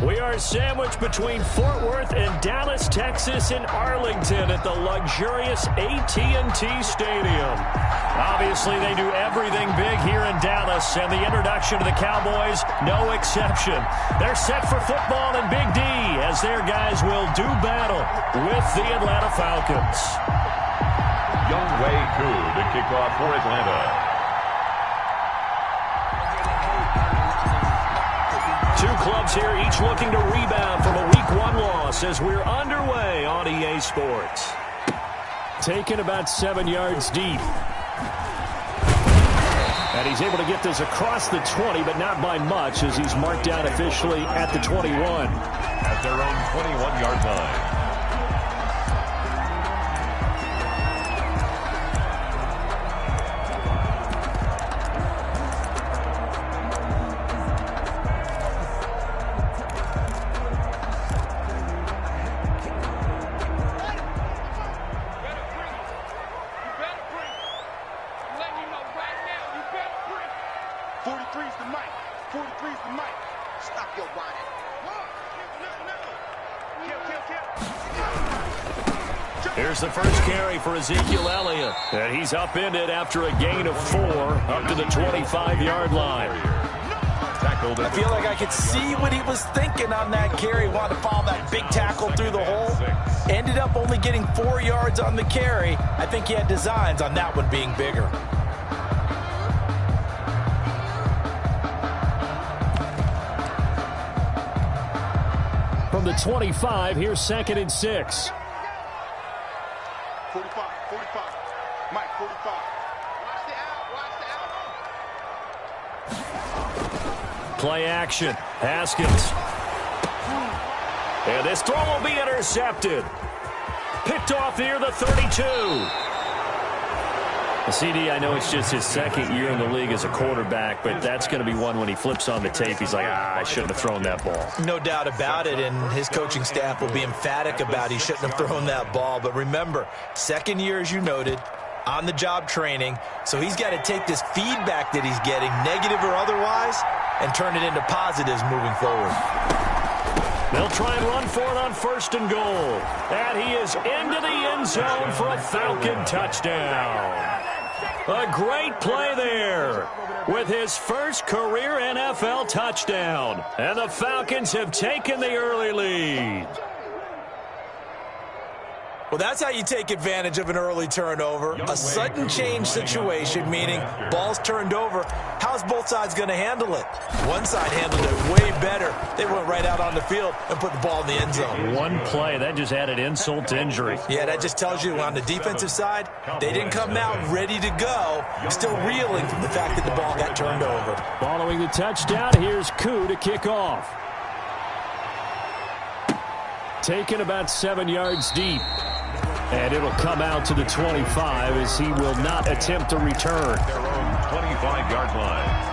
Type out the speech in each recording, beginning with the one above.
We are sandwiched between Fort Worth and Dallas, Texas, and Arlington at the luxurious AT&T Stadium. Obviously, they do everything big here in Dallas, and the introduction to the Cowboys, no exception. They're set for football in Big D as their guys will do battle with the Atlanta Falcons. Younghoe Koo to kick off for Atlanta. Two clubs here, each looking to rebound from a Week 1 loss as we're underway on EA Sports. Taken about 7 yards deep. And he's able to get this across the 20, but not by much as he's marked down officially at the 21. At their own 21-yard line. Here's the first carry for Ezekiel Elliott. And he's upended after a gain of 4 up to the 25-yard line. I feel like I could see what he was thinking on that carry. Wanted to follow that big tackle through the hole. Ended up only getting 4 yards on the carry. I think he had designs on that one being bigger. From the 25, here's 2nd and 6. 45. Mike, 45. Watch the out. Play action. Haskins. And this throw will be intercepted. Picked off near the 32. CD, I know it's just his 2nd year in the league as a quarterback, but that's going to be one when he flips on the tape. He's like, I shouldn't have thrown that ball. No doubt about it, and his coaching staff will be emphatic about he shouldn't have thrown that ball. But remember, 2nd year, as you noted, on-the-job training, so he's got to take this feedback that he's getting, negative or otherwise, and turn it into positives moving forward. They'll try and run for it on 1st and goal. And he is into the end zone for a Falcon touchdown. A great play there with his first career NFL touchdown. And the Falcons have taken the early lead. Well, that's how you take advantage of an early turnover. A sudden change situation, meaning ball's turned over. How's both sides going to handle it? One side handled it way better. They went right out on the field and put the ball in the end zone. One play, that just added insult to injury. Yeah, that just tells you on the defensive side, they didn't come out ready to go. Still reeling from the fact that the ball got turned over. Following the touchdown, here's Koo to kick off. Taken about 7 yards deep. And it'll come out to the 25 as he will not attempt to return. Their own 25-yard line.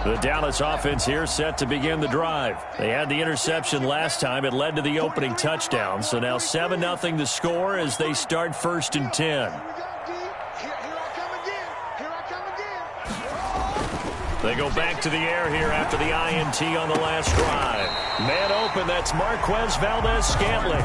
The Dallas offense here set to begin the drive. They had the interception last time. It led to the opening touchdown. So now 7-0 to score as they start 1st and 10. They go back to the air here after the INT on the last drive. Man open, that's Marquez Valdez-Scantling.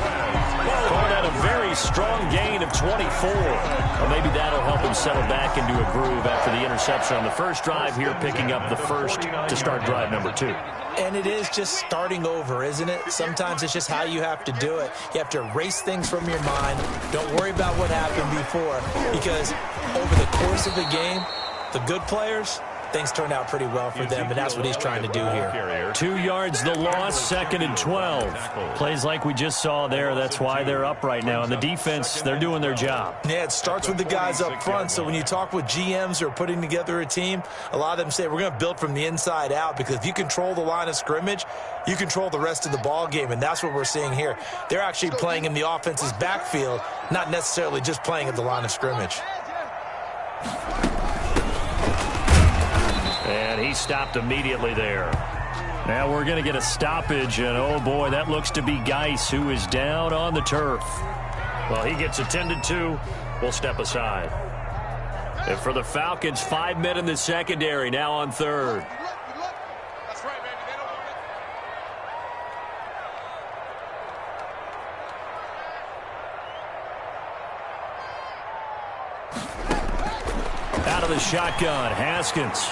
Called out a very strong gain of 24. Or maybe that'll help him settle back into a groove after the interception on the first drive here, picking up the first to start drive number 2. And it is just starting over, isn't it? Sometimes it's just how you have to do it. You have to erase things from your mind. Don't worry about what happened before, because over the course of the game, the good players, things turned out pretty well for them, and that's what he's trying to do here. 2 yards the loss, 2nd and 12. Plays like we just saw there. That's why they're up right now. And the defense, they're doing their job. Yeah, it starts with the guys up front. So when you talk with GMs who are putting together a team, a lot of them say we're going to build from the inside out, because if you control the line of scrimmage, you control the rest of the ball game, and that's what we're seeing here. They're actually playing in the offense's backfield, not necessarily just playing at the line of scrimmage. And he stopped immediately there. Now we're going to get a stoppage, and oh boy, that looks to be Geis, who is down on the turf. Well, he gets attended to. We'll step aside. And for the Falcons, 5 men in the secondary, now on third. That's right, baby. They don't want it. Out of the shotgun, Haskins.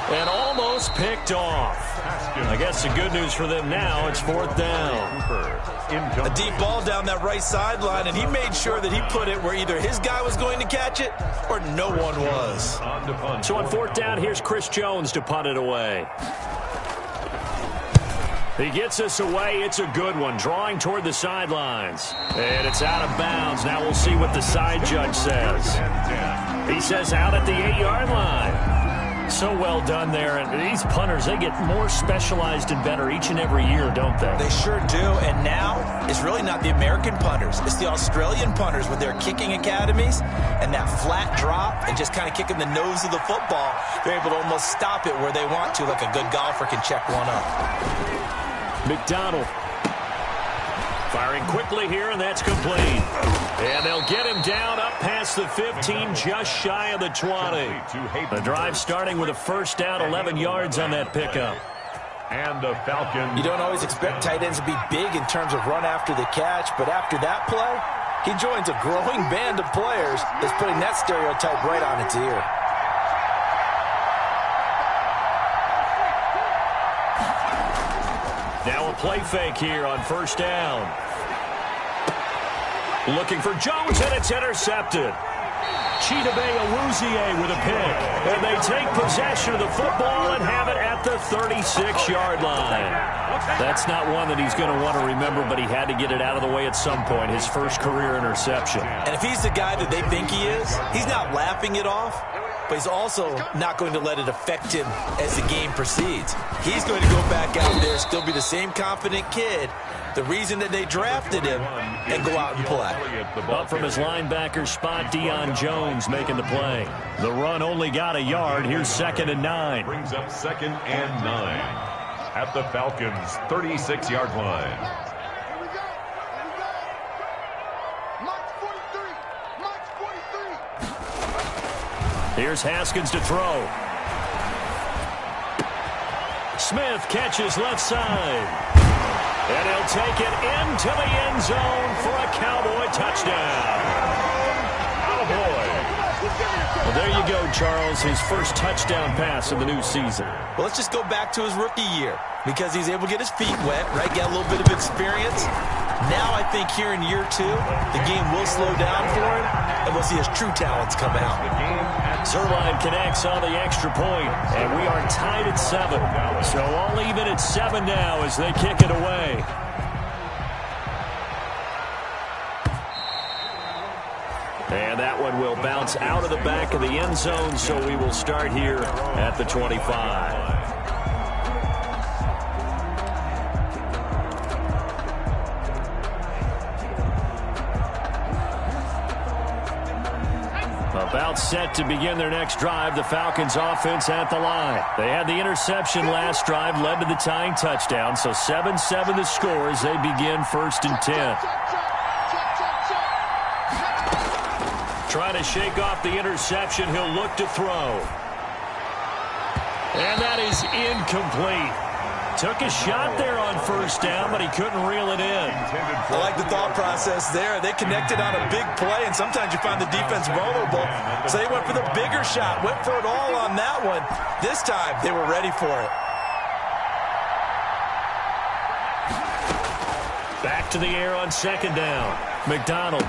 And almost picked off. I guess the good news for them now, it's fourth down. A deep ball down that right sideline, and he made sure that he put it where either his guy was going to catch it or no one was. So on fourth down, here's Chris Jones to punt it away. He gets us away. It's a good one, drawing toward the sidelines. And it's out of bounds. Now we'll see what the side judge says. He says out at the 8-yard line. So well done there. And these punters, they get more specialized and better each and every year, don't they? They sure do. And now it's really not the American punters. It's the Australian punters with their kicking academies and that flat drop and just kind of kicking the nose of the football. They're able to almost stop it where they want to, like a good golfer can check one up. McDonald firing quickly here, and that's complete. And they'll get him down up past the 15, just shy of the 20. The drive starting with a first down, 11 yards on that pickup. And the Falcons. You don't always expect tight ends to be big in terms of run after the catch, but after that play, he joins a growing band of players that's putting that stereotype right on its ear. Now a play fake here on first down. Looking for Jones, and it's intercepted. Chidobe Awuzie with a pick. And they take possession of the football and have it at the 36-yard line. That's not one that he's going to want to remember, but he had to get it out of the way at some point, his first career interception. And if he's the guy that they think he is, he's not laughing it off, but he's also not going to let it affect him as the game proceeds. He's going to go back out there, still be the same confident kid, the reason that they drafted him, and go out and play. Up from his linebacker spot, Deion Jones making the play. The run only got a yard. Here's 2nd and 9. Brings up 2nd and 9 at the Falcons' 36-yard line. Here we go. March 43. March 43. Here's Haskins to throw. Smith catches left side. And he'll take it into the end zone for a Cowboy touchdown. Cowboy. Well, there you go, Charles. His first touchdown pass of the new season. Well, let's just go back to his rookie year because he's able to get his feet wet, right? Get a little bit of experience. Now I think here in year 2, the game will slow down for him, and we'll see his true talents come out. Zerline connects on the extra point, and we are tied at 7. So all even at 7 now as they kick it away. And that one will bounce out of the back of the end zone, so we will start here at the 25. About set to begin their next drive, the Falcons offense at the line. They had the interception last drive, led to the tying touchdown, so 7-7 the score as they begin 1st and 10. Trying to shake off the interception, he'll look to throw. And that is incomplete. Took a shot there on first down, but he couldn't reel it in. I like the thought process there. They connected on a big play, and sometimes you find the defense vulnerable. So they went for the bigger shot, went for it all on that one. This time, they were ready for it. Back to the air on 2nd down. McDonald.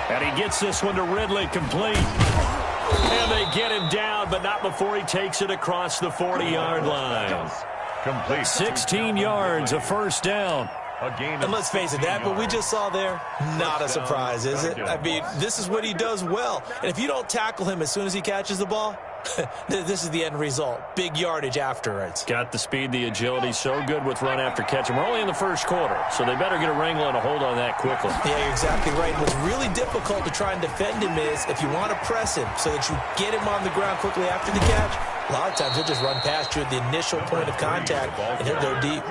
And he gets this one to Ridley, complete. And they get him down, but not before he takes it across the 40-yard line. Complete. 16 yards, a first down. And let's face it, that what we just saw there, not a surprise, is it? I mean, this is what he does well. And if you don't tackle him as soon as he catches the ball, this is the end result. Big yardage afterwards. Got the speed, the agility, so good with run after catch. And we're only in the first quarter, so they better get a wrangle and a hold on that quickly. Yeah, you're exactly right. What's really difficult to try and defend him is if you want to press him so that you get him on the ground quickly after the catch, A lot of times he'll just run past you at the initial point of contact, and he'll go deep.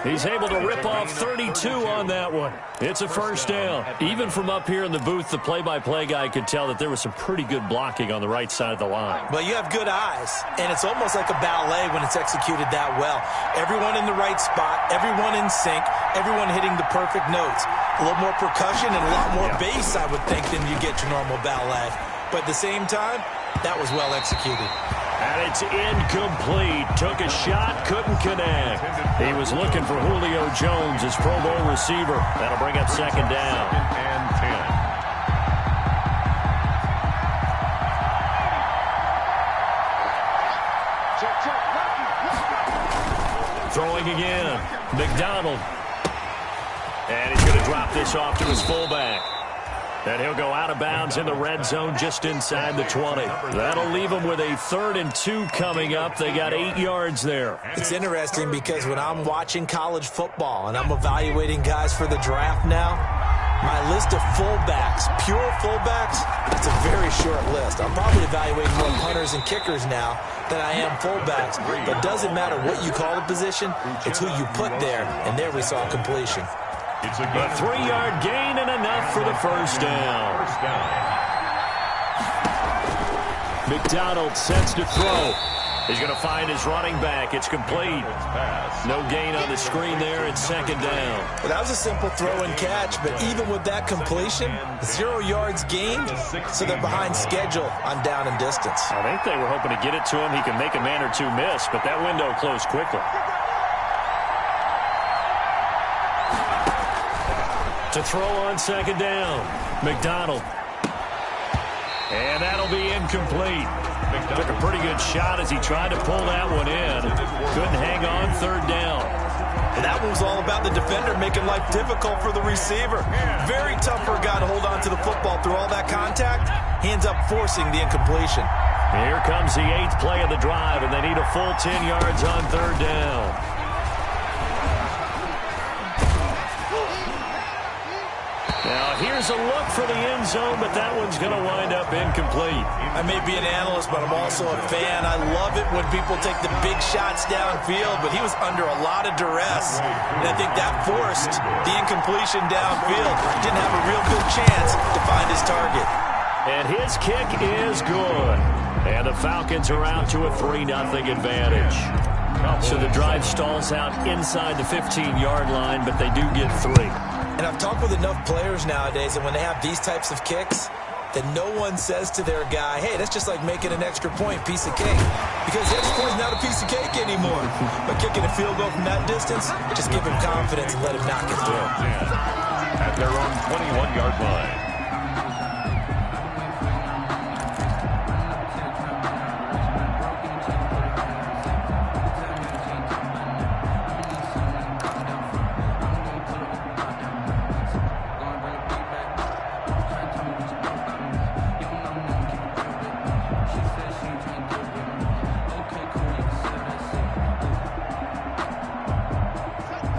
He's able to rip off 32 on that one. It's a first down. Even from up here in the booth, the play-by-play guy could tell that there was some pretty good blocking on the right side of the line. Well, you have good eyes, and it's almost like a ballet when it's executed that well. Everyone in the right spot, everyone in sync, everyone hitting the perfect notes. A little more percussion and a lot more bass, I would think, than you get your normal ballet. But at the same time, that was well executed. And it's incomplete. Took a shot, couldn't connect. He was looking for Julio Jones, his Pro Bowl receiver. That'll bring up second down. And 10. Throwing again. McDonald. And he's going to drop this off to his fullback. And he'll go out of bounds in the red zone just inside the 20. That'll leave them with a 3rd and 2 coming up. They got 8 yards there. It's interesting because when I'm watching college football and I'm evaluating guys for the draft now, my list of fullbacks, pure fullbacks, it's a very short list. I'm probably evaluating more punters and kickers now than I am fullbacks. But it doesn't matter what you call the position, it's who you put there. And there we saw completion. It's a 3-yard gain and enough for the first down. McDonald sets to throw. He's going to find his running back. It's complete. No gain on the screen there. It's second down. Well, that was a simple throw and catch, but even with that completion, 0 yards gained, so they're behind schedule on down and distance. I think they were hoping to get it to him. He can make a man or two miss, but that window closed quickly. To throw on second down, McDonald. And that'll be incomplete. Took a pretty good shot as he tried to pull that one in. Couldn't hang on, third down. And that one was all about the defender making life difficult for the receiver. Very tough for a guy to hold on to the football through all that contact. He ends up forcing the incompletion. Here comes the 8th play of the drive, and they need a full 10 yards on third down. Now, here's a look for the end zone, but that one's going to wind up incomplete. I may be an analyst, but I'm also a fan. I love it when people take the big shots downfield, but he was under a lot of duress. And I think that forced the incompletion downfield. Didn't have a real good chance to find his target. And his kick is good. And the Falcons are out to a 3-0 advantage. So the drive stalls out inside the 15-yard line, but they do get 3. And I've talked with enough players nowadays that when they have these types of kicks, that no one says to their guy, hey, that's just like making an extra point, piece of cake. Because the extra point is not a piece of cake anymore. But kicking a field goal from that distance, just give him confidence and let him knock it through. At their own 21-yard line.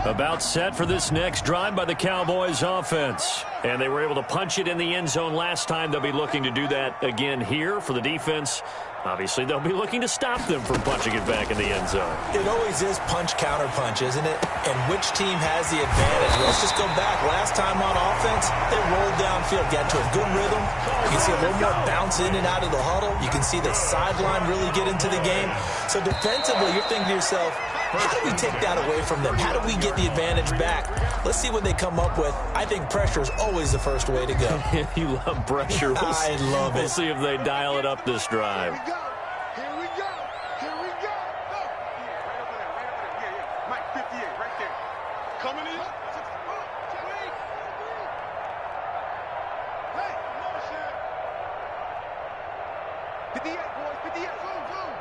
About set for this next drive by the Cowboys offense. And they were able to punch it in the end zone last time. They'll be looking to do that again here for the defense. Obviously, they'll be looking to stop them from punching it back in the end zone. It always is punch-counter-punch, isn't it? And which team has the advantage? Let's just go back. Last time on offense, they rolled downfield, got to a good rhythm. You can see a little more bounce in and out of the huddle. You can see the sideline really get into the game. So defensively, you're thinking to yourself, how do we take that away from them? How do we get the advantage back? Let's see what they come up with. I think pressure is always the first way to go. You love pressure. I love it. We'll see if they dial it up this drive. Here we go. Here we go. Go. Right over there. Right over there. Yeah. Mike, 58, right there. Coming in. Wait. Hey, motion. 58, boys. 58. Boom.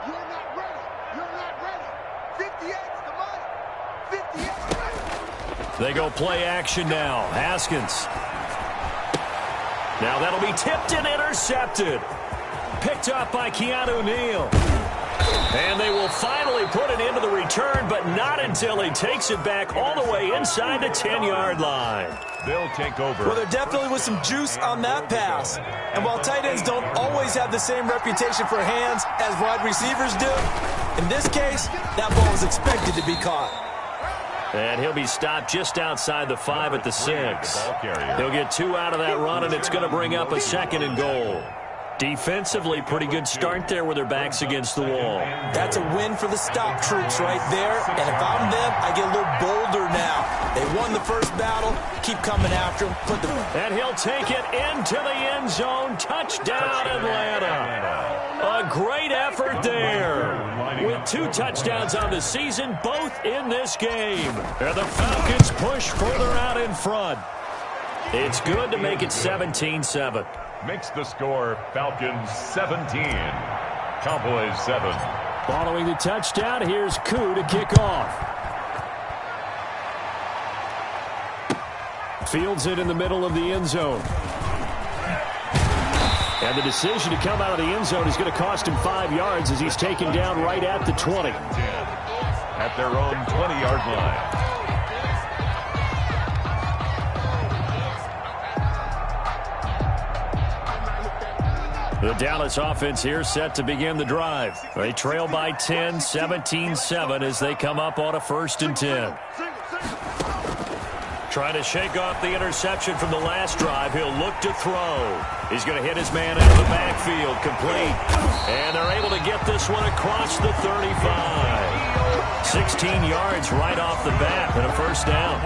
You're not ready. You're not ready. 58's the money. 58's ready. They go play action now. Haskins. Now that'll be tipped and intercepted. Picked up by Keanu Neal. And they will finally put it into the return, but not until he takes it back all the way inside the 10-yard line. They'll take over. Well, there definitely was some juice on that pass. And while tight ends don't always have the same reputation for hands as wide receivers do, in this case, that ball was expected to be caught. And he'll be stopped just outside the 5 at the 6. He'll get 2 out of that run, and it's going to bring up a 2nd and goal. Defensively, pretty good start there with their backs against the wall. That's a win for the stop troops right there. And if I'm them, I get a little bolder now. They won the first battle. Keep coming after them. And he'll take it into the end zone. Touchdown, Atlanta. A great effort there. With 2 touchdowns on the season, both in this game. And the Falcons push further out in front. It's good to make it 17-7. Makes the score Falcons 17, Cowboys 7. Following the touchdown, here's Koo to kick off. Fields it in the middle of the end zone. And the decision to come out of the end zone is going to cost him 5 yards as he's taken down right at the 20. At their own 20-yard line. The Dallas offense here set to begin the drive. They trail by 10, 17-7 as they come up on a 1st and 10. Trying to shake off the interception from the last drive. He'll look to throw. He's going to hit his man out of the backfield. Complete. And they're able to get this one across the 35. 16 yards right off the bat and a 1st down.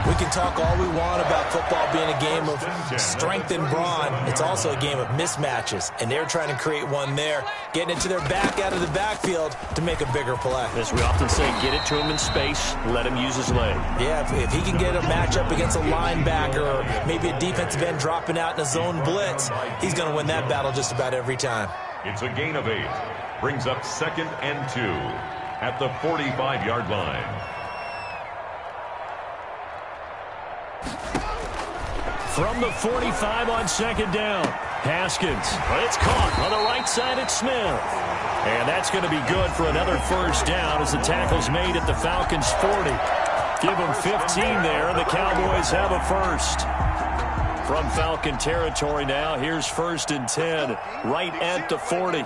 We can talk all we want about football being a game of strength and brawn. It's also a game of mismatches, and they're trying to create one there, getting it to their back out of the backfield to make a bigger play. As we often say, get it to him in space, let him use his leg. Yeah, if he can get a matchup against a linebacker or maybe a defensive end dropping out in a zone blitz, he's going to win that battle just about every time. It's a gain of 8. Brings up 2nd and 2 at the 45-yard line. From the 45 on 2nd down. Haskins. It's caught on the right side at Smith. And that's going to be good for another 1st down as the tackle's made at the Falcons' 40. Give them 15 there, and the Cowboys have a 1st. From Falcon territory now, here's 1st and 10, right at the 40.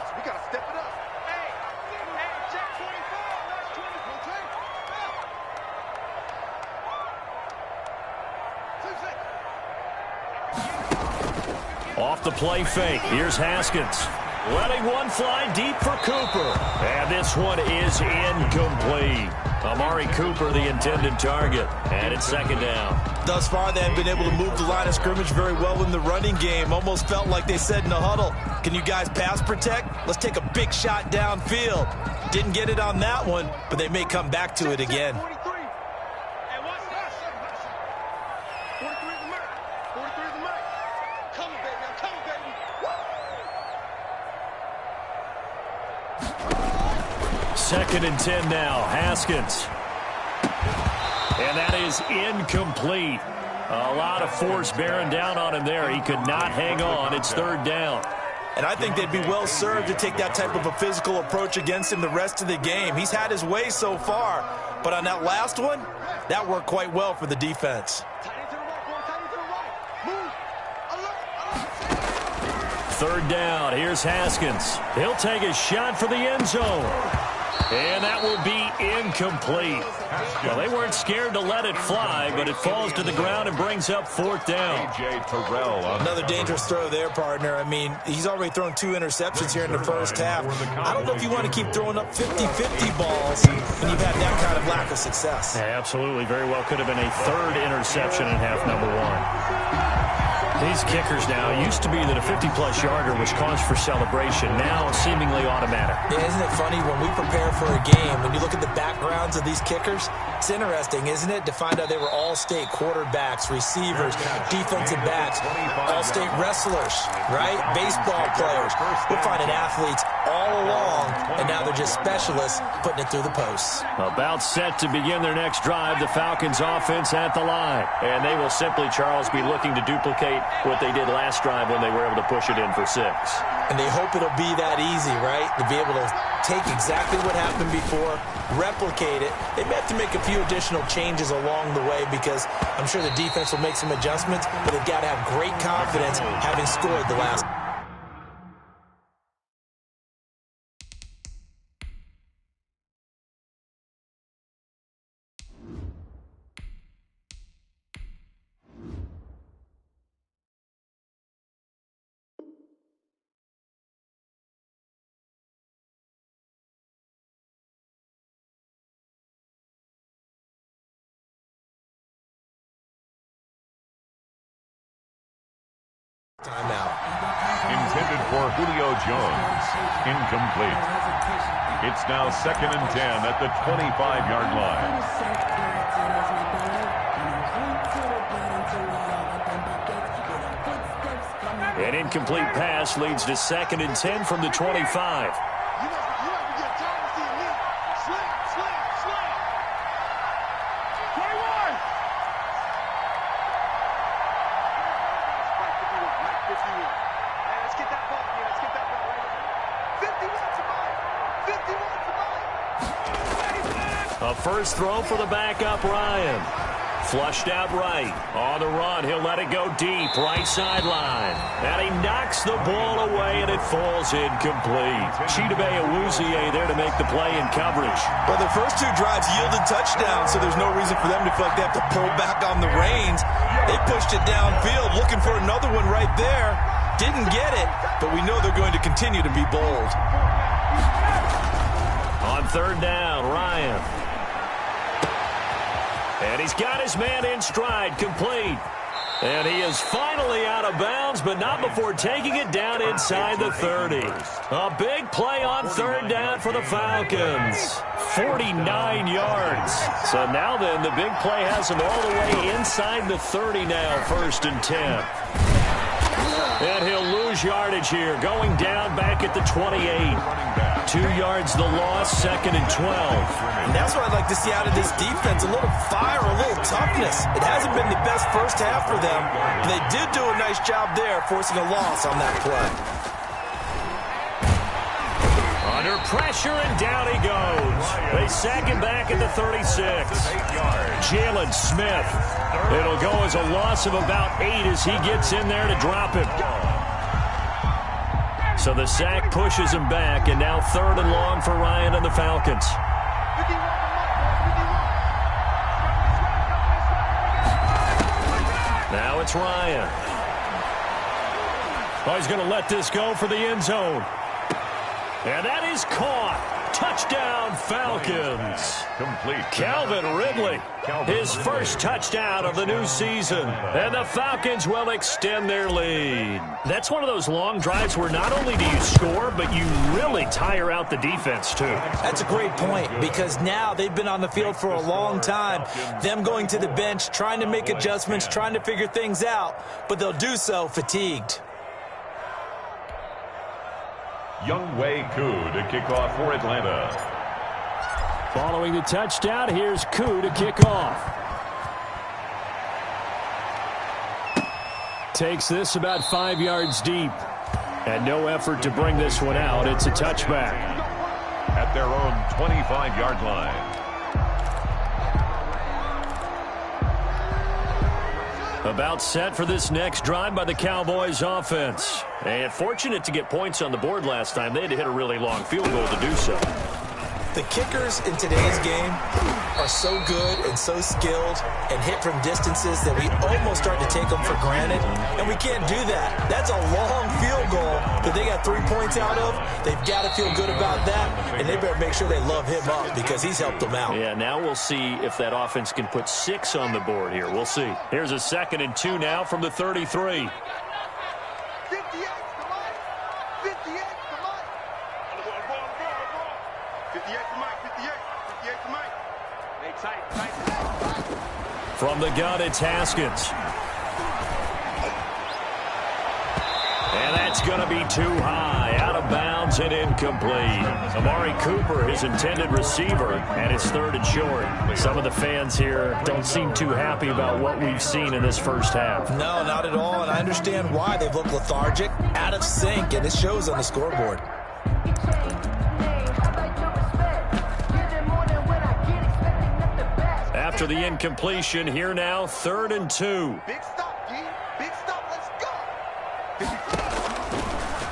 Off the play fake. Here's Haskins. Letting one fly deep for Cooper. And this one is incomplete. Amari Cooper, the intended target. And it's 2nd down. Thus far, they haven't been able to move the line of scrimmage very well in the running game. Almost felt like they said in the huddle, can you guys pass protect? Let's take a big shot downfield. Didn't get it on that one, but they may come back to it again. Second and 10 now. Haskins. And that is incomplete. A lot of force bearing down on him there. He could not hang on. It's 3rd down. And I think they'd be well served to take that type of a physical approach against him the rest of the game. He's had his way so far. But on that last one, that worked quite well for the defense. 3rd down. Here's Haskins. He'll take a shot for the end zone. And that will be incomplete. Well, they weren't scared to let it fly, but it falls to the ground and brings up 4th down. Another dangerous throw there, partner. I mean, he's already thrown 2 interceptions here in the first half. I don't know if you want to keep throwing up 50-50 balls when you've had that kind of lack of success. Yeah, absolutely. Very well could have been a 3rd interception in half number 1. These kickers now, used to be that a 50-plus yarder was cause for celebration. Now, seemingly automatic. Yeah, isn't it funny? When we prepare for a game, when you look at the backgrounds of these kickers, it's interesting, isn't it, to find out they were all-state quarterbacks, receivers, defensive backs, all-state wrestlers, right? Baseball players. We're finding athletes all along, and now they're just specialists putting it through the posts. About set to begin their next drive, the Falcons offense at the line. And they will simply, Charles, be looking to duplicate what they did last drive when they were able to push it in for 6. And they hope it'll be that easy, right? To be able to take exactly what happened before, replicate it. They may have to make a few additional changes along the way because I'm sure the defense will make some adjustments, but they've got to have great confidence having scored the last. Timeout. Intended for Julio Jones. Incomplete. It's now 2nd and 10 at the 25-yard line. An incomplete pass leads to 2nd and 10 from the 25. A first throw for the backup, Ryan. Flushed out right. On the run, he'll let it go deep, right sideline. And he knocks the ball away, and it falls incomplete. Chidobe Awuzie there to make the play in coverage. Well, the first two drives yielded touchdowns, so there's no reason for them to feel like they have to pull back on the reins. They pushed it downfield, looking for another one right there. Didn't get it, but we know they're going to continue to be bold. On 3rd down, Ryan. And he's got his man in stride, complete. And he is finally out of bounds, but not before taking it down inside the 30. A big play on 3rd down for the Falcons. 49 yards. So now then, the big play has him all the way inside the 30 now, 1st and 10. And he'll lose yardage here, going down back at the 28. 2 yards the loss, 2nd and 12. And that's what I'd like to see out of this defense, a little fire, a little toughness. It hasn't been the best first half for them, but they did do a nice job there, forcing a loss on that play. Under pressure, and down he goes. They sack him back at the 36. Jalen Smith. It'll go as a loss of about 8 as he gets in there to drop him. So the sack pushes him back, and now 3rd and long for Ryan and the Falcons. Now it's Ryan. Oh, he's going to let this go for the end zone. And that is caught. Touchdown, Falcons. Complete. Calvin Ridley, his first touchdown of the new season. And the Falcons will extend their lead. That's one of those long drives where not only do you score, but you really tire out the defense, too. That's a great point, because now they've been on the field for a long time. Them going to the bench, trying to make adjustments, trying to figure things out, but they'll do so fatigued. Younghoe Koo to kick off for Atlanta. Following the touchdown, here's Koo to kick off. Takes this about 5 yards deep. And no effort to bring this one out. It's a touchback. At their own 25-yard line. About set for this next drive by the Cowboys offense. And fortunate to get points on the board last time. They had to hit a really long field goal to do so. The kickers in today's game are so good and so skilled and hit from distances that we almost start to take them for granted, and we can't do that. That's a long field goal that they got 3 points out of. They've got to feel good about that, and they better make sure they love him up because he's helped them out. Yeah, now we'll see if that offense can put 6 on the board here. We'll see. Here's a 2nd and 2 now from the 33. 58 to Mike. Tight. From the gun, it's Haskins. And that's going to be too high, out of bounds and incomplete. Amari Cooper, his intended receiver, and it's 3rd and short. Some of the fans here don't seem too happy about what we've seen in this first half. No, not at all, and I understand why. They've looked lethargic, out of sync, and it shows on the scoreboard. after the incompletion. Here now, 3rd and 2. Big stop, D. Big stop. Let's go.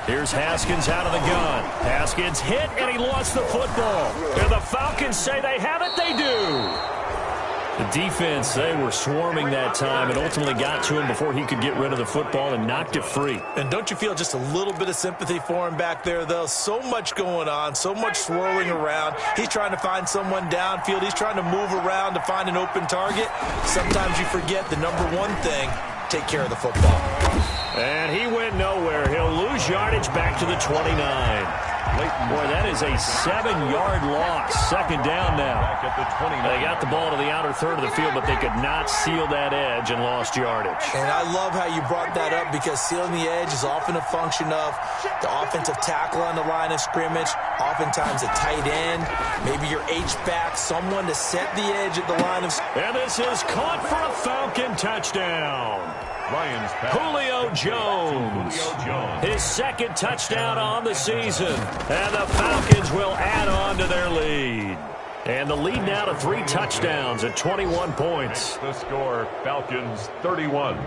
Here's Haskins out of the gun. Haskins hit, and he lost the football. And the Falcons say they have it. They do. The defense, they were swarming that time and ultimately got to him before he could get rid of the football and knocked it free. And don't you feel just a little bit of sympathy for him back there, though? So much going on, so much swirling around. He's trying to find someone downfield. He's trying to move around to find an open target. Sometimes you forget the number one thing, take care of the football. And he went nowhere. He'll lose yardage back to the 29. Boy, that is a 7-yard loss. 2nd down now. Back at the 29. They got the ball to the outer third of the field, but they could not seal that edge and lost yardage. And I love how you brought that up because sealing the edge is often a function of the offensive tackle on the line of scrimmage, oftentimes a tight end, maybe your H-back, someone to set the edge at the line of scrimmage. And this is caught for a Falcon touchdown. Lions pass. Julio Jones. His 2nd touchdown on the season. And the Falcons will add on to their lead. And the lead now to 3 touchdowns at 21 points. The score, Falcons 31,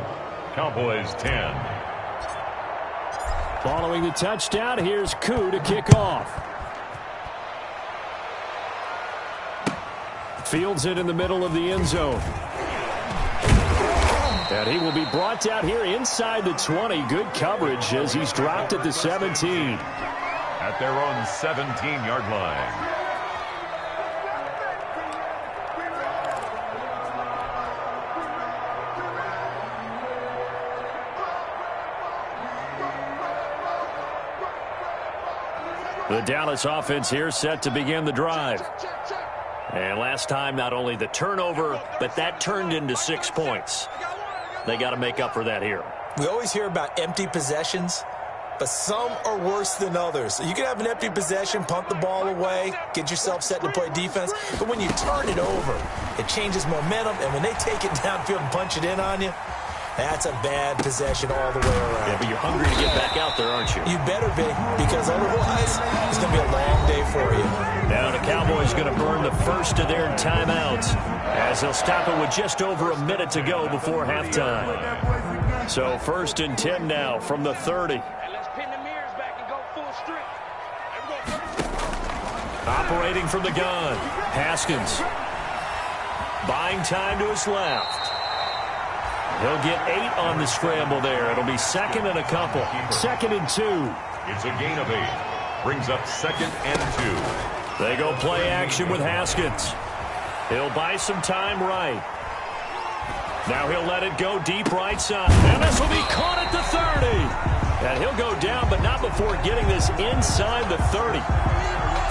Cowboys 10. Following the touchdown, here's Koo to kick off. Fields it in the middle of the end zone. And he will be brought down here inside the 20. Good coverage as he's dropped at the 17. At their own 17-yard line. The Dallas offense here set to begin the drive. And last time, not only the turnover, but that turned into 6 points. They got to make up for that here. We always hear about empty possessions, but some are worse than others. You can have an empty possession, punt the ball away, get yourself set to play defense, but when you turn it over, it changes momentum, and when they take it downfield and punch it in on you, that's a bad possession all the way around. Yeah, but you're hungry to get back out there, aren't you? You better be, because otherwise, it's going to be a long day for you. Now the Cowboys going to burn the first of their timeouts as they'll stop it with just over a minute to go before halftime. So 1st and 10 now from the 30. Let's pin the mirrors back and go full strip. Operating from the gun, Haskins. Buying time to his left. He'll get 8 on the scramble there. It'll be 2nd and a couple. 2nd and 2. It's a gain of 8. Brings up 2nd and 2. They go play action with Haskins. He'll buy some time right. Now he'll let it go deep right side. And this will be caught at the 30. And he'll go down, but not before getting this inside the 30.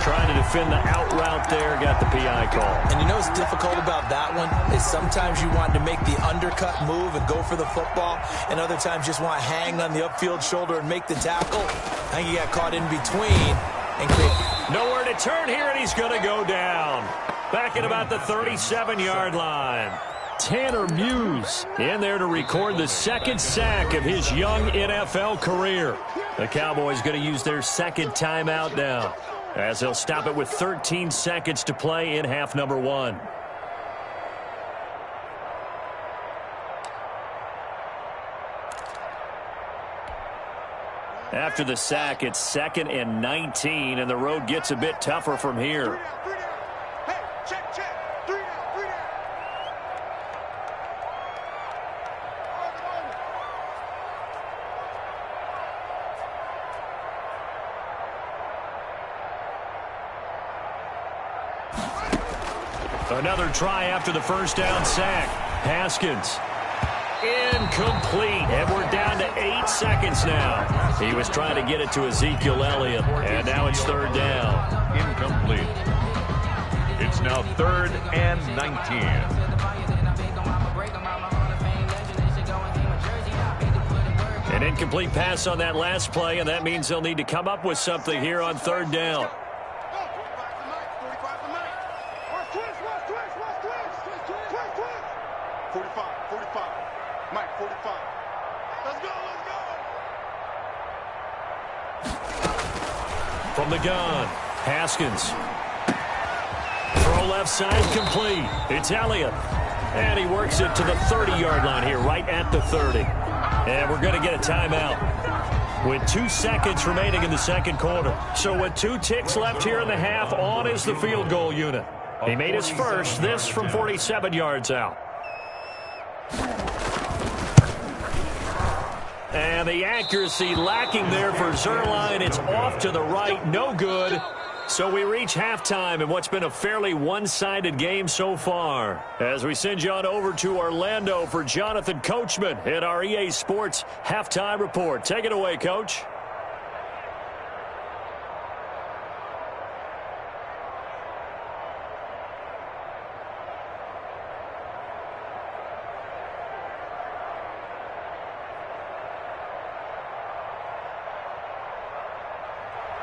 Trying to defend the out route there, got the PI call. And you know what's difficult about that one is sometimes you want to make the undercut move and go for the football, and other times just want to hang on the upfield shoulder and make the tackle. I think he got caught in between. And nowhere to turn here, and he's going to go down. Back at about the 37-yard line. Tanner Muse in there to record the 2nd sack of his young NFL career. The Cowboys going to use their 2nd timeout now, as they'll stop it with 13 seconds to play in half number 1. After the sack, it's 2nd and 19, and the road gets a bit tougher from here. Hey, check, check. 3 down, 3 down. Another try after the 1st down sack. Haskins. Incomplete. And we're down to 8 seconds now. He was trying to get it to Ezekiel Elliott. And now it's 3rd down. Incomplete. It's now 3rd and 19. An incomplete pass on that last play, and that means they'll need to come up with something here on 3rd down. 45. Mike, 45. Let's go, let's go. From the gun, Haskins. Throw Throw left side, complete. It's Elliott. And he works it to the 30-yard line here, right at the 30. And we're going to get a timeout with 2 seconds remaining in the second quarter. So with 2 ticks left here in the half, on is the field goal unit. He made his first, this from 47 yards out. And the accuracy lacking there for Zuerlein. It's off to the right, no good. So we reach halftime in what's been a fairly one-sided game so far. As we send you on over to Orlando for Jonathan Coachman at our EA Sports Halftime Report. Take it away, Coach.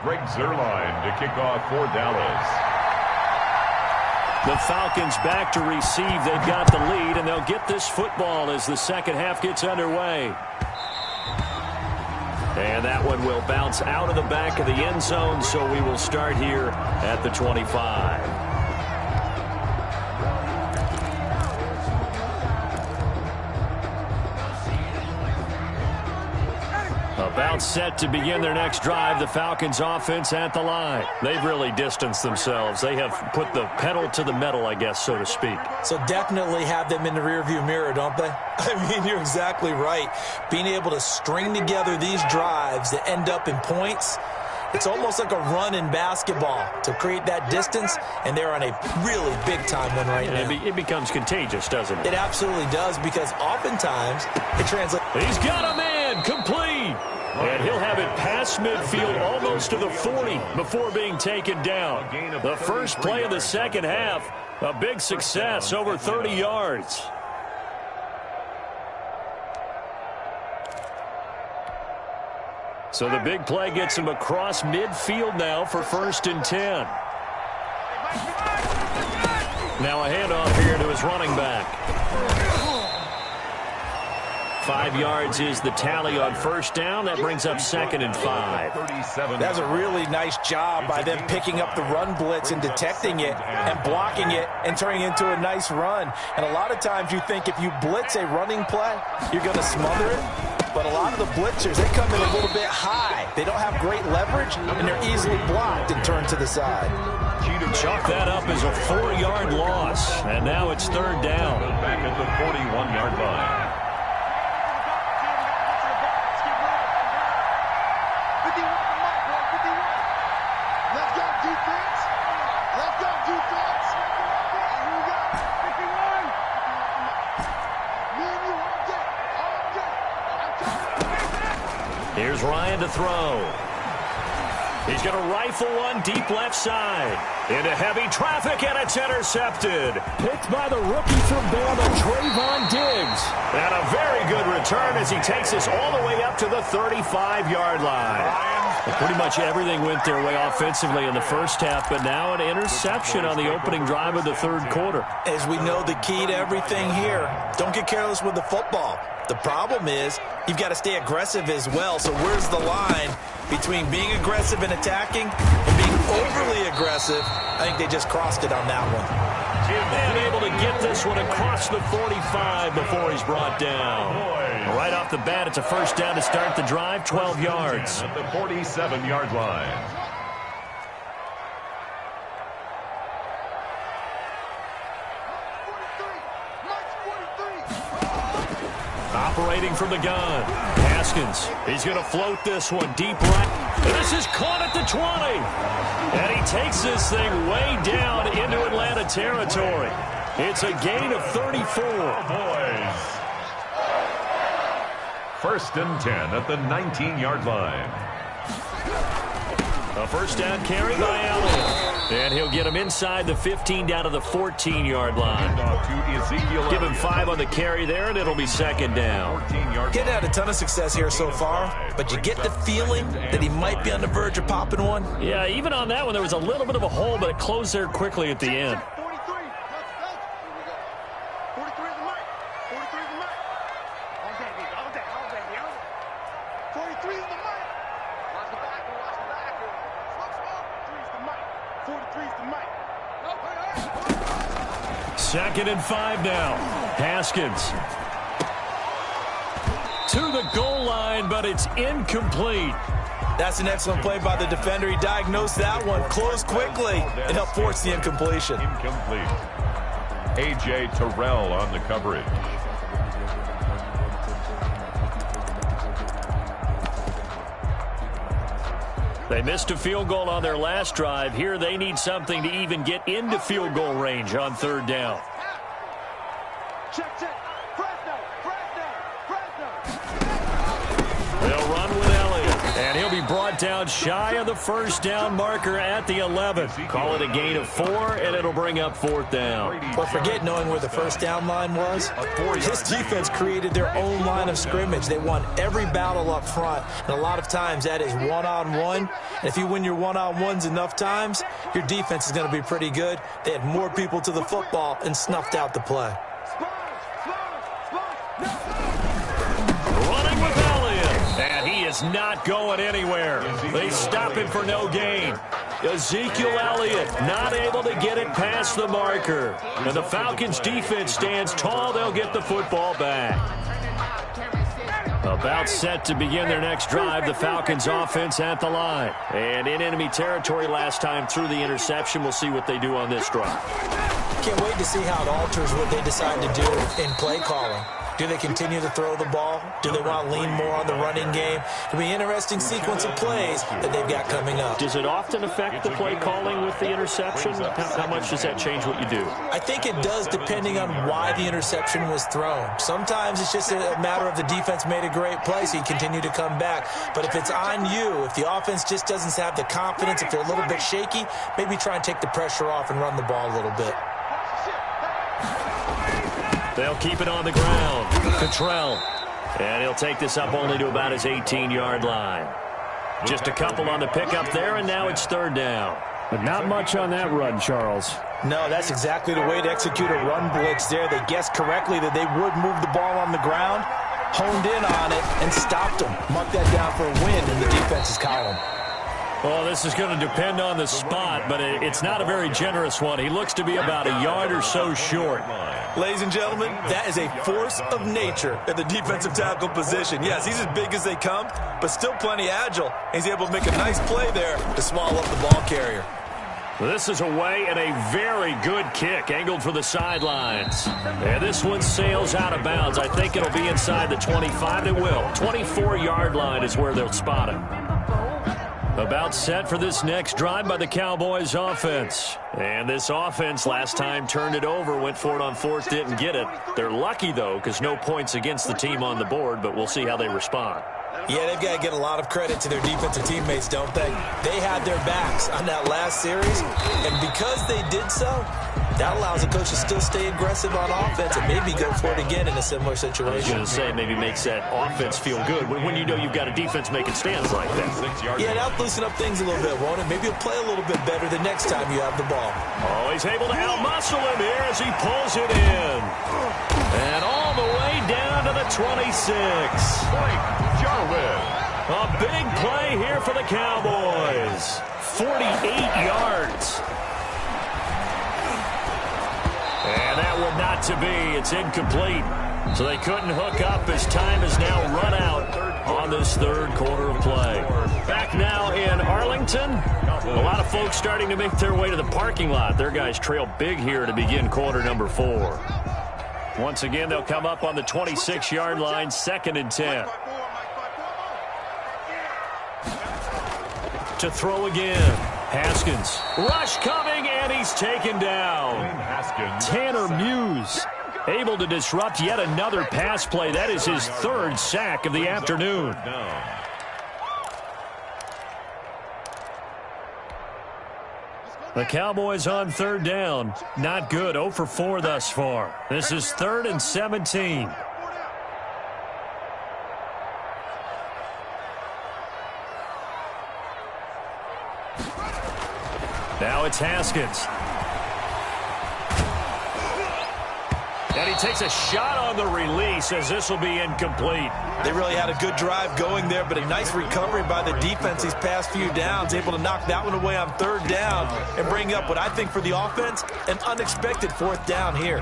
Greg Zuerlein to kick off for Dallas. The Falcons back to receive. They've got the lead, and they'll get this football as the second half gets underway. And that one will bounce out of the back of the end zone, so we will start here at the 25. About set to begin their next drive, the Falcons offense at the line. They've really distanced themselves. They have put the pedal to the metal, I guess, so to speak. So definitely have them in the rearview mirror, don't they? I mean, you're exactly right. Being able to string together these drives that end up in points, it's almost like a run in basketball to create that distance, and they're on a really big-time one right now. It becomes contagious, doesn't it? It absolutely does, because oftentimes it translates. He's got a man, complete. And he'll have it past midfield almost to the 40 before being taken down. The first play of the second half, a big success, over 30 yards. So the big play gets him across midfield now for 1st and 10. Now a handoff here to his running back. 5 yards is the tally on first down. That brings up 2nd and 5. That's a really nice job by them picking up the run blitz and detecting it and blocking it and turning it into a nice run. And a lot of times you think if you blitz a running play, you're going to smother it. But a lot of the blitzers, they come in a little bit high. They don't have great leverage, and they're easily blocked and turned to the side. Chalk that up as a 4-yard loss. And now it's 3rd down. Back at the 41-yard line. Here's Ryan to throw. He's going to rifle one deep left side. Into heavy traffic, and it's intercepted. Picked by the rookie from Bama, Trayvon Diggs. And a very good return as he takes us all the way up to the 35-yard line. Well, pretty much everything went their way offensively in the first half, but now an interception on the opening drive of the third quarter. As we know, the key to everything here, don't get careless with the football. The problem is you've got to stay aggressive as well. So where's the line between being aggressive and attacking and being overly aggressive? I think they just crossed it on that one. And able to get this one across the 45 before he's brought down. Right off the bat, it's a first down to start the drive, 12 yards. At the 47-yard line. Operating from the gun. Haskins, he's going to float this one deep right. This is caught at the 20. And he takes this thing way down into Atlanta territory. It's a gain of 34. Boys. 1st and 10 at the 19-yard line. A first down carry by Elliott. And he'll get him inside the 15 down to the 14-yard line. Give him 5 on the carry there, and it'll be 2nd down. Getting had a ton of success here so far, but you get the feeling that he might be on the verge of popping one. Yeah, even on that one, there was a little bit of a hole, but it closed there quickly at the end. 43 is the mic. 43 is the mic. All day, baby. All day. All day, baby. 43 is the mic. Watch the back. Watch the back. Smoke, smoke. 43 is the mic. 43 is the mic. No, 2nd and 5 now. Haskins to the goal line, but it's incomplete. That's an excellent play by the defender. He diagnosed that one, closed quickly, and helped force the incompletion. Incomplete. A.J. Terrell on the coverage. They missed a field goal on their last drive. Here they need something to even get into field goal range on 3rd down. Check. They'll run with Elliott, and he'll be brought down shy of the 1st down marker at the 11. Call it a gain of 4, and it'll bring up 4th down. But forget knowing where the 1st down line was. This defense created their own line of scrimmage. They won every battle up front, and a lot of times that is one-on-one. And if you win your one-on-ones enough times, your defense is going to be pretty good. They had more people to the football and snuffed out the play. Running with Elliott, and he is not going anywhere. They stop him for no gain. Ezekiel Elliott not able to get it past the marker. And the Falcons defense stands tall. They'll get the football back. About set to begin their next drive, the Falcons offense at the line. And in enemy territory last time through the interception. We'll see what they do on this drive. Can't wait to see how it alters what they decide to do in play calling. Do they continue to throw the ball? Do they want to lean more on the running game? It'll be an interesting sequence of plays that they've got coming up. Does it often affect the play calling with the interception? How much does that change what you do? I think it does, depending on why the interception was thrown. Sometimes it's just a matter of the defense made a great play, so you continue to come back. But if it's on you, if the offense just doesn't have the confidence, if they're a little bit shaky, maybe try and take the pressure off and run the ball a little bit. They'll keep it on the ground. Cottrell. And he'll take this up only to about his 18-yard line. Just a couple on the pickup there, and now it's 3rd down. But not much on that run, Charles. No, that's exactly the way to execute a run blitz there. They guessed correctly that they would move the ball on the ground, honed in on it, and stopped them. Mark that down for a win in the defense's column. Well, this is going to depend on the spot, but it's not a very generous one. He looks to be about a yard or so short. Ladies and gentlemen, that is a force of nature at the defensive tackle position. Yes, he's as big as they come, but still plenty agile. He's able to make a nice play there to swallow up the ball carrier. This is away and a very good kick, angled for the sidelines. And this one sails out of bounds. I think it'll be inside the 25. It will. 24-yard line is where they'll spot him. About set for this next drive by the Cowboys offense. And this offense last time turned it over, went for it on 4th, didn't get it. They're lucky, though, because no points against the team on the board, but we'll see how they respond. Yeah, they've got to get a lot of credit to their defensive teammates, don't they? They had their backs on that last series, and because they did so, that allows the coach to still stay aggressive on offense and maybe go for it again in a similar situation. I was going to say, maybe makes that offense feel good when you know you've got a defense making stands like that. Yeah, that'll loosen up things a little bit, won't it? Maybe you'll play a little bit better the next time you have the ball. Oh, he's able to outmuscle him here as he pulls it in. And all the way down to the 26. Blake Jarwin. A big play here for the Cowboys. 48 yards. And that one not to be. It's incomplete. So they couldn't hook up as time is now run out on this 3rd quarter of play. Back now in Arlington. A lot of folks starting to make their way to the parking lot. Their guys trail big here to begin quarter number 4. Once again, they'll come up on the 26-yard line, 2nd and 10. To throw again. Haskins. Rush coming, and he's taken down. Tanner Muse able to disrupt yet another pass play. That is his 3rd sack of the afternoon. The Cowboys on 3rd down. Not good. 0 for 4 thus far. This is 3rd and 17. Now it's Haskins. And he takes a shot on the release as this will be incomplete. They really had a good drive going there, but a nice recovery by the defense these past few downs, able to knock that one away on third down and bring up what I think for the offense, an unexpected fourth down here.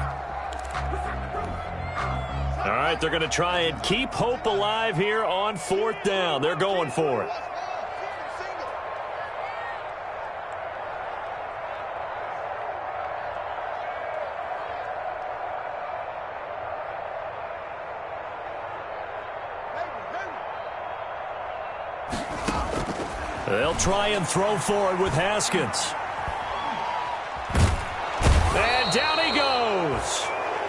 All right, they're going to try and keep hope alive here on fourth down. They're going for it. They'll try and throw forward with Haskins. And down he goes.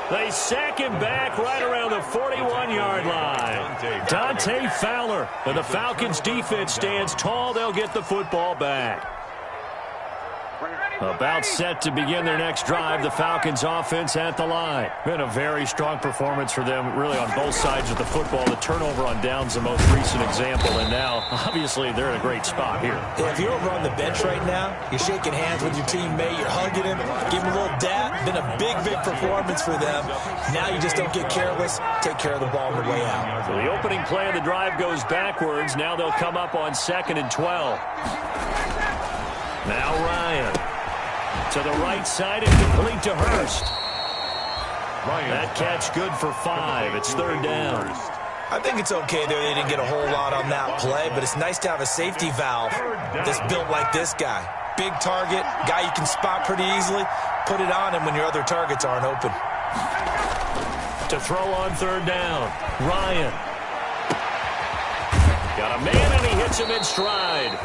They sack him back right around the 41-yard line. Dante Fowler. And the Falcons' defense stands tall. They'll get the football back. About set to begin their next drive, the Falcons offense at the line. Been a very strong performance for them, really on both sides of the football. The turnover on downs the most recent example, and now, obviously, they're in a great spot here. Yeah, if you're over on the bench right now, you're shaking hands with your teammate, you're hugging him, give him a little dap. Been a big, big performance for them. Now you just don't get careless. Take care of the ball on the way out. So the opening play of the drive goes backwards. Now they'll come up on 2nd and 12. Now Ryan. To the right side and complete to Hurst. That catch good for 5. It's third down. I think it's okay there. They didn't get a whole lot on that play, but it's nice to have a safety valve that's built like this guy. Big target, guy you can spot pretty easily. Put it on him when your other targets aren't open. To throw on third down, Ryan. Got a man and he hits him in stride.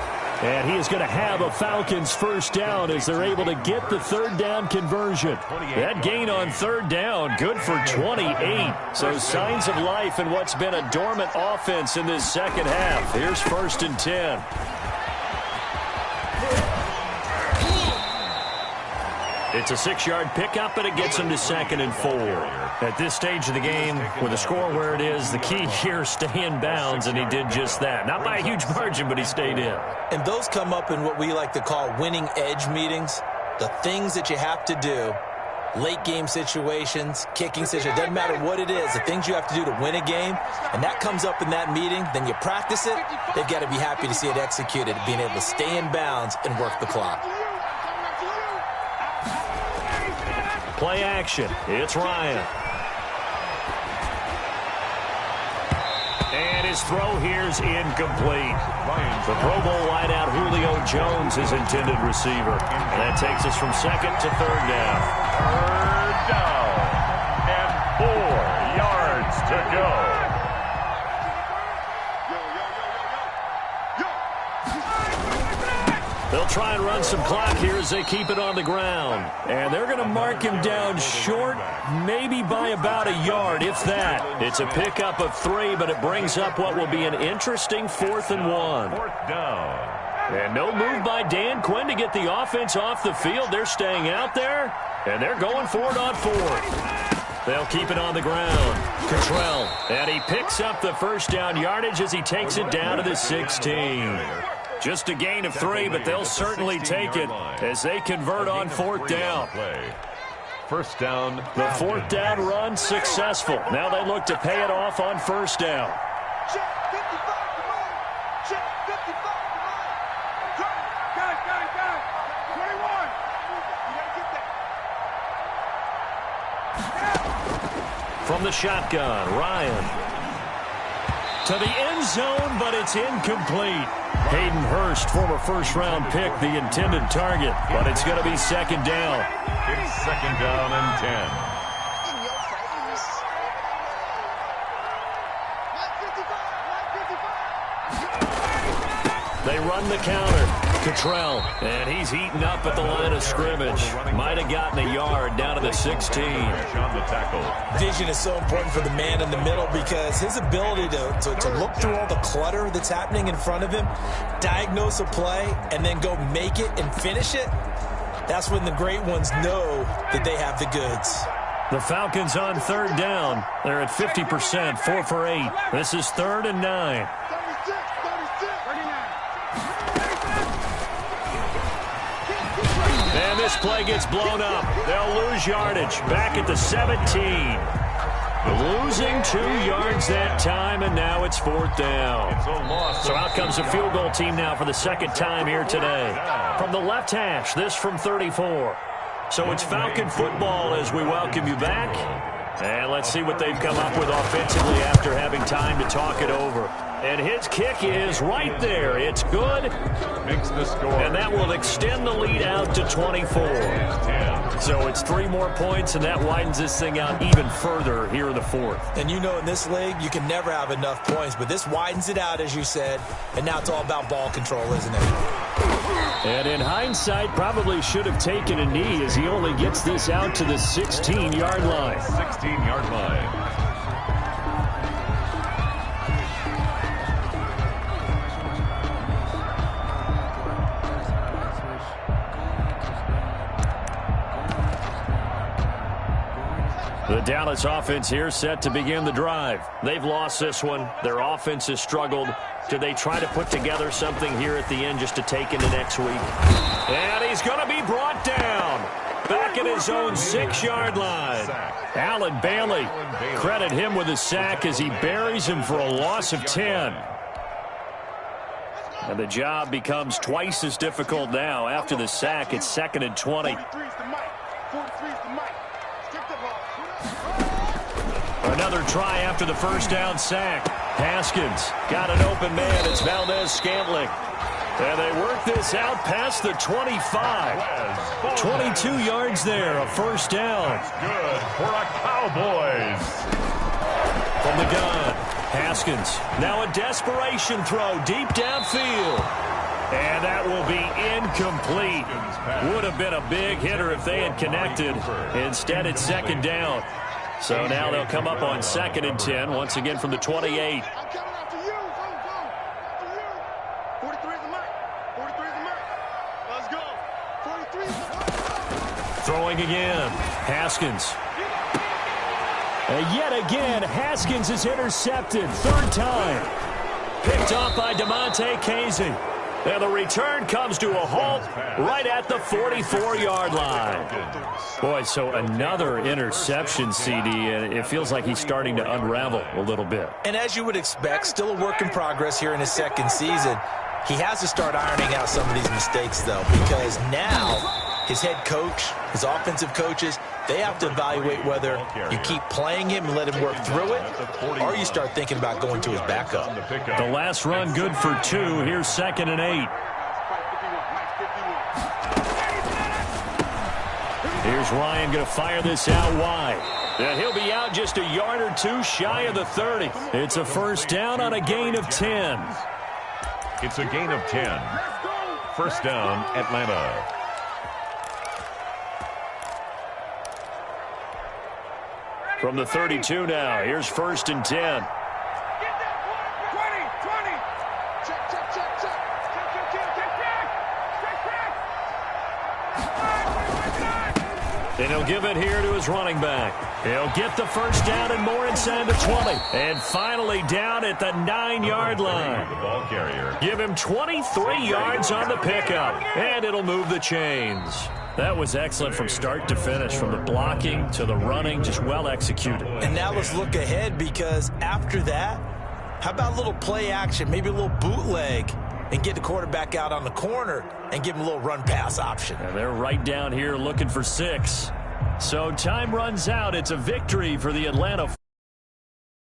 And he is going to have a Falcons first down as they're able to get the third down conversion. That gain on third down, good for 28. So signs of life in what's been a dormant offense in this second half. Here's 1st and 10. It's a 6-yard pickup, but it gets him to 2nd and 4. At this stage of the game, with the score where it is, the key here, stay in bounds, and he did just that. Not by a huge margin, but he stayed in. And those come up in what we like to call winning edge meetings. The things that you have to do, late game situations, kicking situations, doesn't matter what it is, the things you have to do to win a game, and that comes up in that meeting, then you practice it, they've got to be happy to see it executed, being able to stay in bounds and work the clock. Play action. It's Ryan. And his throw here's incomplete. The Pro Bowl wideout Julio Jones is intended receiver. And that takes us from 2nd to 3rd down. 3rd down. And 4 yards to go. They'll try and run some clock here as they keep it on the ground. And they're going to mark him down short, maybe by about a yard, if that. It's a pickup of 3, but it brings up what will be an interesting 4th and 1. 4th down. And no move by Dan Quinn to get the offense off the field. They're staying out there, and they're going for it on 4th. They'll keep it on the ground. Cottrell, and he picks up the first down yardage as he takes it down to the 16. Just a gain of 3, but they'll certainly take it as they convert on 4th down. First down. The 4th down run successful. Now they look to pay it off on 1st down. Check 55, come on. Check 55, come on. Got it. 21. You got to get that. From the shotgun, Ryan. To the end zone, but it's incomplete. Hayden Hurst, former first-round pick, the intended target, but it's going to be 2nd down. It's 2nd down and 10. In your face. 155. They run the counter. Cottrell, and he's heating up at the line of scrimmage. Might have gotten a yard down to the 16. On the tackle. Vision is so important for the man in the middle because his ability to look through all the clutter that's happening in front of him, diagnose a play, and then go make it and finish it, that's when the great ones know that they have the goods. The Falcons on 3rd down. They're at 50%, 4 for 8. This is 3rd and 9. 36, 39. And this play gets blown up. They'll lose yardage. Back at the 17. Losing 2 yards that time, and now it's 4th down. So out comes the field goal team now for the 2nd time here today. From the left hash, this from 34. So it's Falcon football as we welcome you back. And let's see what they've come up with offensively after having time to talk it over. And his kick is right there. It's good. Makes the score. And that will extend the lead out to 24. So it's 3 more points, and that widens this thing out even further here in the 4th. And you know, in this league, you can never have enough points, but this widens it out, as you said, and now it's all about ball control, isn't it? And in hindsight, probably should have taken a knee as he only gets this out to the 16-yard line. 16-yard line. The Dallas offense here set to begin the drive. They've lost this one. Their offense has struggled. Do they try to put together something here at the end just to take into next week? And he's going to be brought down. Back at his own 6-yard line. Alan Bailey. Credit him with a sack as he buries him for a loss of 10. And the job becomes twice as difficult now. After the sack, it's 2nd and 20. Another try after the first down sack. Haskins got an open man. It's Valdez-Scantling. And they work this out past the 25. 22 yards there, a first down. That's good for a Cowboys. From the gun, Haskins. Now a desperation throw deep downfield. And that will be incomplete. Would have been a big hitter if they had connected. Instead, it's 2nd down. So now they'll come up on 2nd and 10, once again from the 28. I'm coming after you. Go. After you. 43 is the mark. 43 is the mark. Let's go. 43 is the mark. Throwing again. Haskins. And yet again, Haskins is intercepted. 3rd time. Picked off by DeMonte Casey. And the return comes to a halt right at the 44-yard line. Boy, so another interception, CD, and it feels like he's starting to unravel a little bit. And as you would expect, still a work in progress here in his 2nd season. He has to start ironing out some of these mistakes, though, because now his head coach, his offensive coaches, they have to evaluate whether you keep playing him and let him work through it, or you start thinking about going to his backup. The last run good for 2. Here's 2nd and 8. Here's Ryan going to fire this out wide. And he'll be out just a yard or 2 shy of the 30. It's a first down on a gain of 10. It's a gain of 10. First down, Atlanta. From the 32 now, here's 1st and 10. Get that 20. Check. And he'll give it here to his running back. He'll get the first down and more inside the 20. And finally down at the 9-yard line. The ball carrier. Give him 23 yards on the pickup. And it'll move the chains. That was excellent from start to finish, from the blocking to the running, just well executed. And now let's look ahead, because after that, how about a little play action, maybe a little bootleg, and get the quarterback out on the corner and give him a little run-pass option. And they're right down here looking for 6. So time runs out. It's a victory for the Atlanta